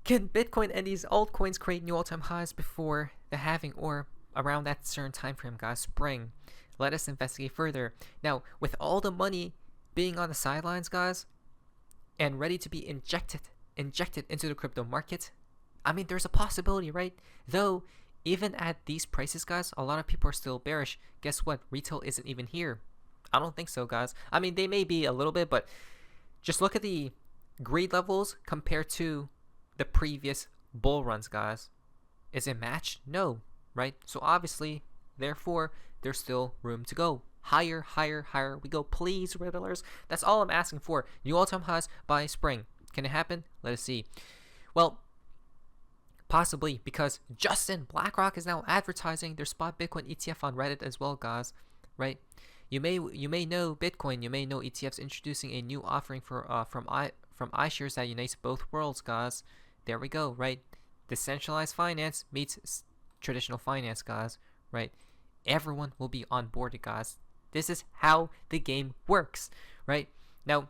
Can Bitcoin and these altcoins create new all-time highs before the halving or around that certain time frame, guys? Spring. Let us investigate further. Now, with all the money being on the sidelines, guys, and ready to be injected into the crypto market, I mean, there's a possibility, right? Though, even at these prices, guys, a lot of people are still bearish. Guess what? Retail isn't even here. I don't think so, guys. I mean, they may be a little bit, but just look at the greed levels compared to the previous bull runs, guys. Is it matched? No, right? So obviously, therefore, there's still room to go. Higher, higher, higher we go. Please, Riddlers. That's all I'm asking for. New all-time highs by spring. Can it happen? Let us see. Well, possibly, because Justin BlackRock is now advertising their spot Bitcoin ETF on Reddit as well, guys. Right? You may know Bitcoin. You may know ETFs introducing a new offering for from iShares that unites both worlds, guys. There we go. Right? Decentralized finance meets traditional finance, guys. Right? Everyone will be on board, guys. This is how the game works. Right? Now,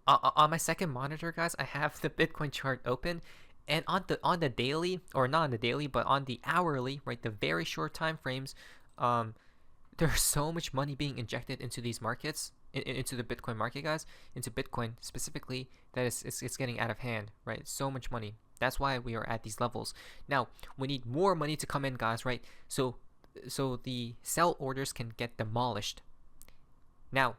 on my second monitor, guys, I have the Bitcoin chart open, and on the daily, or not on the daily, but on the hourly, right, the very short time frames, there's so much money being injected into these markets, into the Bitcoin market, guys, into Bitcoin specifically, that it's getting out of hand, right? So much money. That's why we are at these levels. Now, we need more money to come in, guys, right? So the sell orders can get demolished. Now,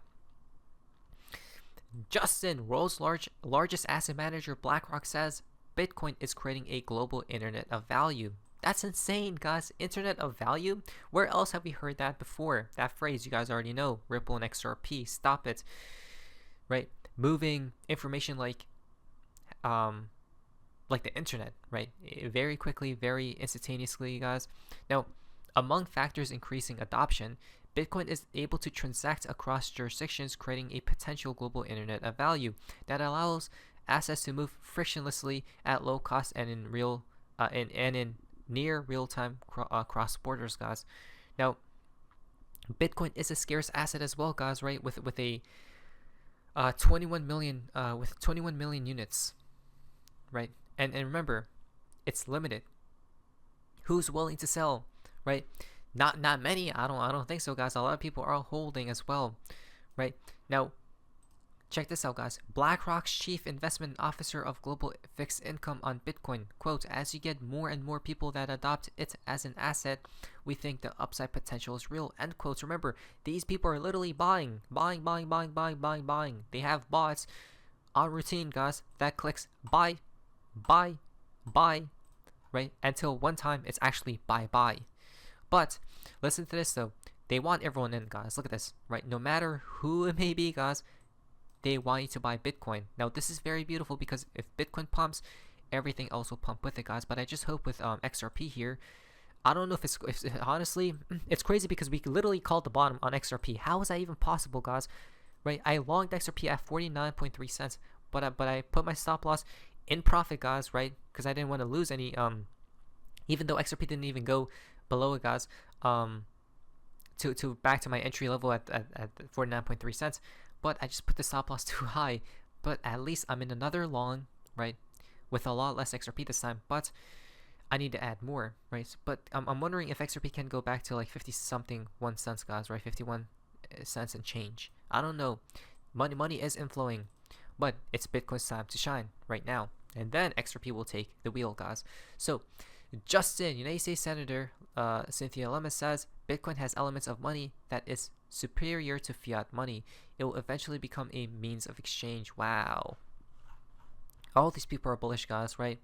Justin, world's largest asset manager, BlackRock, says Bitcoin is creating a global internet of value. That's insane, guys. Internet of value? Where else have we heard that before? That phrase you guys already know. Ripple and XRP. Stop it. Right? Moving information like the internet, right? Very quickly, very instantaneously, guys. Now, among factors increasing adoption, Bitcoin is able to transact across jurisdictions, creating a potential global internet of value that allows assets to move frictionlessly at low cost and in near real-time cross borders, guys. Now, Bitcoin is a scarce asset as well, guys, right? With a 21 million units, right? And remember, it's limited. Who's willing to sell, right? Not many. I don't think so, guys. A lot of people are holding as well, right? Now, check this out, guys. BlackRock's chief investment officer of global fixed income on Bitcoin, quote, as you get more and more people that adopt it as an asset, we think the upside potential is real, end quotes. Remember, these people are literally buying. They have bots on routine, guys, that clicks buy, right? Until one time it's actually buy. But listen to this though. They want everyone in, guys. Look at this, right? No matter who it may be, guys, they want you to buy Bitcoin. Now, this is very beautiful because if Bitcoin pumps, everything else will pump with it, guys. But I just hope with XRP here, I don't know if honestly, it's crazy because we literally called the bottom on XRP. How is that even possible, guys? Right? I longed XRP at 49.3 cents, but I put my stop loss in profit, guys, right? Because I didn't want to lose any. Even though XRP didn't even go below it, guys, to back to my entry level at 49.3 cents, but I just put the stop loss too high. But at least I'm in another long, right, with a lot less XRP this time, but I need to add more, right? But I'm wondering if XRP can go back to like 50 something 1 cents, guys, right? 51 cents and change. I don't know. Money is inflowing, but it's Bitcoin's time to shine right now, and then XRP will take the wheel, guys. So Justin, United States Senator Cynthia Lummis says Bitcoin has elements of money that is superior to fiat money. It will eventually become a means of exchange. Wow. All these people are bullish, guys, right?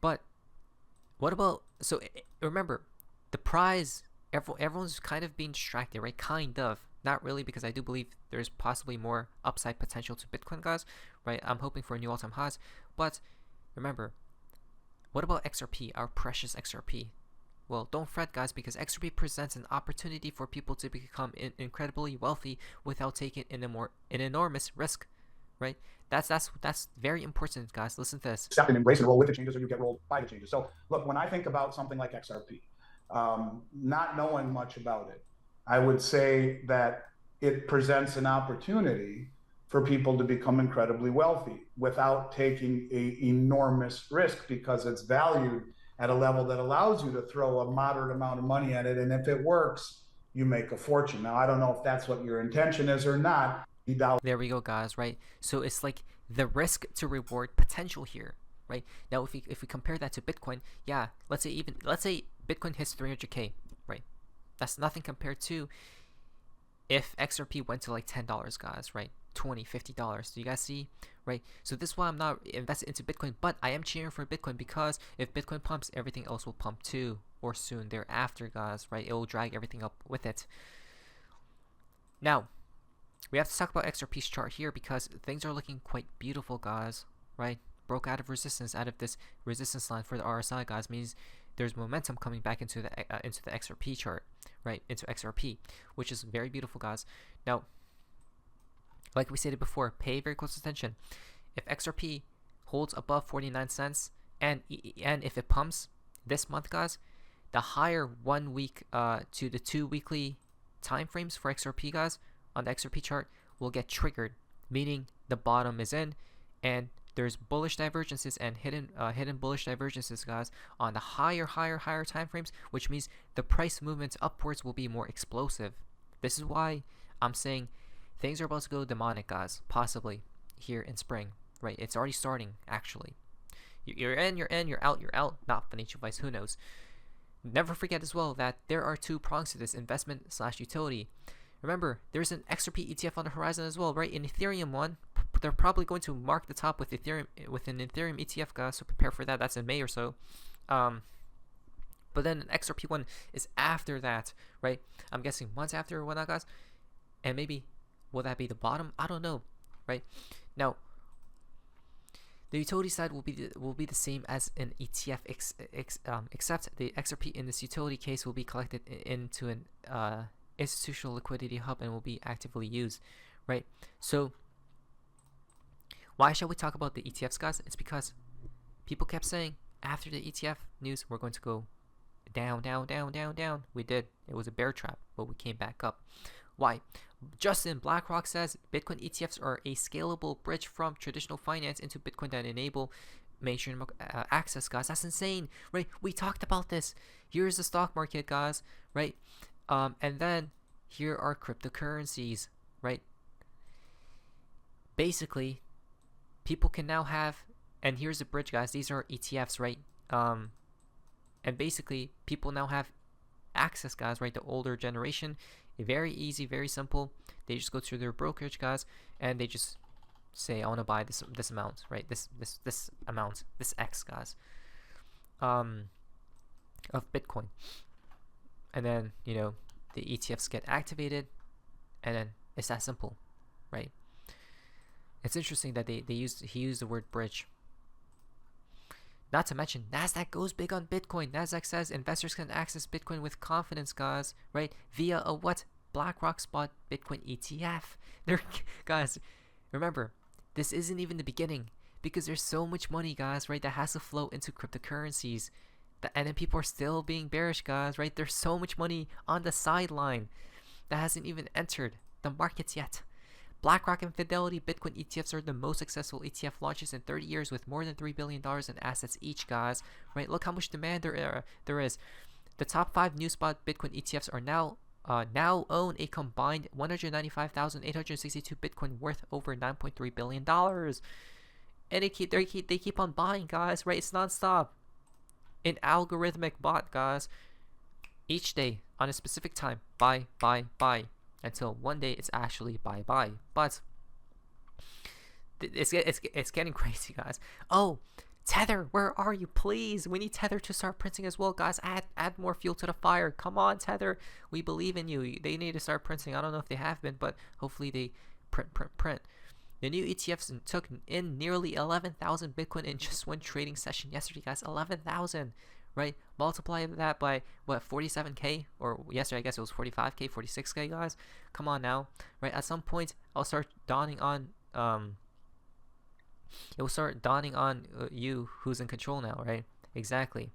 But what about, so remember, the prize, everyone's kind of being distracted, right? Kind of. Not really, because I do believe there's possibly more upside potential to Bitcoin, guys, right? I'm hoping for a new all-time highs. But remember, what about XRP, our precious XRP? Well, don't fret, guys, because XRP presents an opportunity for people to become incredibly wealthy without taking an enormous risk, right? That's very important, guys. Listen to this. Accept and embrace and roll with the changes, or you get rolled by the changes. So, look, when I think about something like XRP, not knowing much about it, I would say that it presents an opportunity for people to become incredibly wealthy without taking an enormous risk, because it's valued at a level that allows you to throw a moderate amount of money at it. And if it works, you make a fortune. Now, I don't know if that's what your intention is or not. There we go, guys, right? So it's like the risk to reward potential here, right? Now, if we compare that to Bitcoin, yeah, let's say Bitcoin hits 300K, right? That's nothing compared to if XRP went to like $10, guys, right? $20, $50. Do you guys see? Right? So this is why I'm not invested into Bitcoin, but I am cheering for Bitcoin, because if Bitcoin pumps, everything else will pump too, or soon thereafter, guys, right? It will drag everything up with it. Now, we have to talk about XRP's chart here, because things are looking quite beautiful, guys, right? Broke out of resistance, out of this resistance line for the RSI, guys, means there's momentum coming back into the XRP chart, right? Into XRP, which is very beautiful, guys. Now, like we stated before, pay very close attention. If XRP holds above 49 cents and if it pumps this month, guys, the higher 1 week to the 2 weekly time frames for XRP, guys, on the XRP chart will get triggered, meaning the bottom is in and there's bullish divergences and hidden bullish divergences, guys, on the higher time frames, which means the price movements upwards will be more explosive. This is why I'm saying things are about to go demonic, guys, possibly here in spring, right? It's already starting, actually. You're in, you're out, not financial advice, who knows. Never forget as well that there are two prongs to this: investment / utility. Remember, there's an XRP ETF on the horizon as well, right? An Ethereum one, they're probably going to mark the top with Ethereum, with an Ethereum ETF, guys, so prepare for that. That's in May or so. But then an XRP one is after that, right? I'm guessing months after or whatnot, guys. And maybe, will that be the bottom? I don't know, right? Now, the utility side will be the same as an ETF, except the XRP in this utility case will be collected into an institutional liquidity hub and will be actively used, right? So why shall we talk about the ETFs, guys? It's because people kept saying after the ETF news we're going to go down. We did. It was a bear trap, but we came back up. Why? Justin BlackRock says Bitcoin ETFs are a scalable bridge from traditional finance into Bitcoin that enable mainstream access, guys. That's insane, right? We talked about this. Here's the stock market, guys, right? And then here are cryptocurrencies, right? Basically, people can now have, and here's the bridge, guys. These are ETFs, right? And basically, people now have access, guys, right? The older generation, very easy, very simple. They just go to their brokerage, guys, and they just say, I want to buy this amount, right? This amount, this X, guys, of Bitcoin. And then, you know, the ETFs get activated, and then it's that simple, right? It's interesting that he used the word bridge. Not to mention, NASDAQ goes big on Bitcoin. NASDAQ says investors can access Bitcoin with confidence, guys, right? Via a what? BlackRock Spot Bitcoin ETF. Guys, remember, this isn't even the beginning, because there's so much money, guys, right, that has to flow into cryptocurrencies. And then people are still being bearish, guys, right? There's so much money on the sideline that hasn't even entered the markets yet. BlackRock and Fidelity Bitcoin ETFs are the most successful ETF launches in 30 years with more than $3 billion in assets each, guys, right? Look how much demand there is. The top 5 new spot Bitcoin ETFs are now own a combined 195,862 Bitcoin worth over $9.3 billion. And they keep on buying, guys, right? It's nonstop. An algorithmic bot, guys, each day on a specific time, buy, until one day it's actually buy. But it's getting crazy, guys. Oh, Tether, where are you? Please, we need Tether to start printing as well, guys. Add more fuel to the fire. Come on, Tether, we believe in you. They need to start printing. I don't know if they have been, but hopefully they print. The new ETFs took in nearly 11,000 Bitcoin in just one trading session yesterday, guys. 11,000, right? Multiply that by, what, 47K? Or yesterday, I guess it was 45K, 46K, guys. Come on now, right? At some point, I'll start dawning on, it will start dawning on you who's in control now, right? Exactly.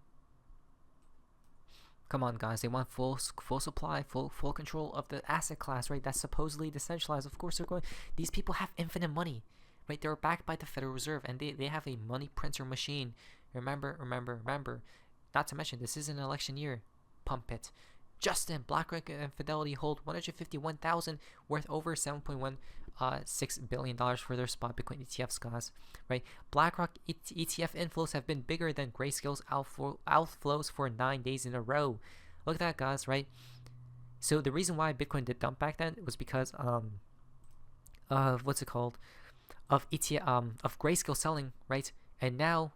Come on, guys. They want full supply, full control of the asset class, right? That's supposedly decentralized. Of course, they're going. These people have infinite money, right? They're backed by the Federal Reserve, and they have a money printer machine. Remember. Not to mention, this is an election year. Pump it. Justin, BlackRock and Fidelity hold 151,000, worth over $7.16 billion for their spot Bitcoin ETFs, guys. Right? BlackRock ETF inflows have been bigger than Grayscale's outflows for 9 days in a row. Look at that, guys. Right? So the reason why Bitcoin did dump back then was because of what's it called? Of Grayscale selling, right? And now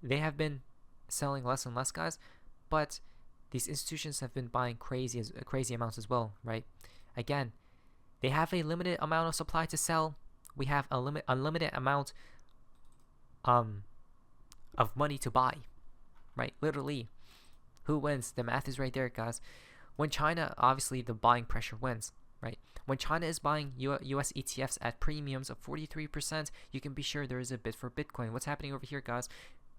they have been selling less and less, guys. But these institutions have been buying crazy amounts as well, right? Again, they have a limited amount of supply to sell. We have a unlimited amount of money to buy, right? Literally, who wins? The math is right there, guys. When China, obviously, the buying pressure wins, right? When China is buying US ETFs at premiums of 43%, you can be sure there is a bid for Bitcoin. What's happening over here, guys?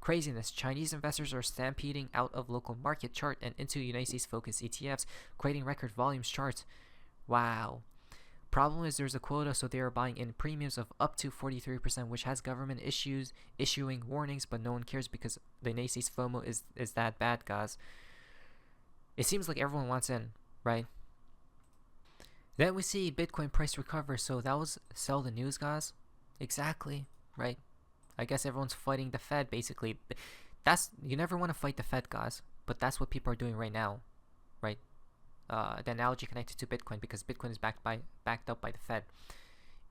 Craziness. Chinese investors are stampeding out of local market chart and into United States focused ETFs, creating record volumes charts. Wow. Problem is there's a quota, so they are buying in premiums of up to 43%, which has government issuing warnings, but no one cares because the United States FOMO is that bad, guys. It seems like everyone wants in, right? Then we see Bitcoin price recover, so that was sell the news, guys. Exactly, right? I guess everyone's fighting the Fed, basically. You never want to fight the Fed, guys, but that's what people are doing right now, right? The analogy connected to Bitcoin, because Bitcoin is backed up by the Fed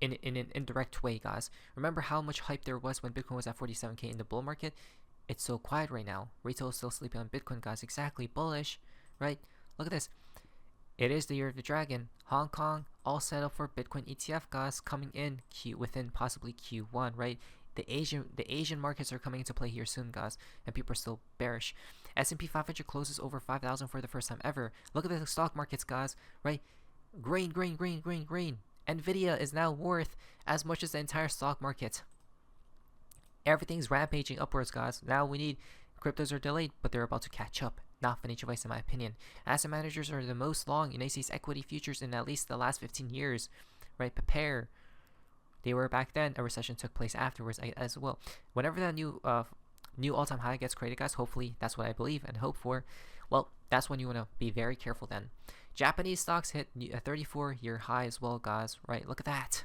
in an indirect way, guys. Remember how much hype there was when Bitcoin was at 47K in the bull market? It's so quiet right now. Retail is still sleeping on Bitcoin, guys. Exactly, bullish, right? Look at this. It is the year of the dragon. Hong Kong all set up for Bitcoin ETF, guys, coming in within possibly Q1, right? The Asian markets are coming into play here soon, guys, and people are still bearish. S&P 500 closes over 5,000 for the first time ever. Look at the stock markets, guys, right? Green. Nvidia is now worth as much as the entire stock market. Everything's rampaging upwards, guys. Now we need cryptos are delayed, but they're about to catch up. Not financial advice, in my opinion. Asset managers are the most long United States equity futures in at least the last 15 years, right? Prepare. They were back then. A recession took place afterwards as well. Whenever that new all-time high gets created, guys, hopefully that's what I believe and hope for. Well, that's when you want to be very careful then. Japanese stocks hit a 34-year high as well, guys. Right? Look at that.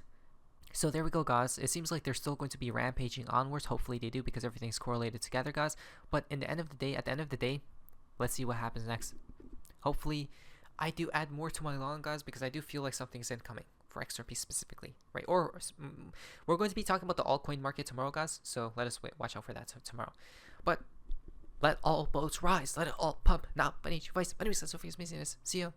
So there we go, guys. It seems like they're still going to be rampaging onwards. Hopefully they do, because everything's correlated together, guys. But at the end of the day, let's see what happens next. Hopefully, I do add more to my long, guys, because I do feel like something's incoming for XRP specifically, right? Or we're going to be talking about the altcoin market tomorrow, guys. So let us watch out for that tomorrow. But let all boats rise. Let it all pump. Now, financial advice. My name is Sophie's Business. See you.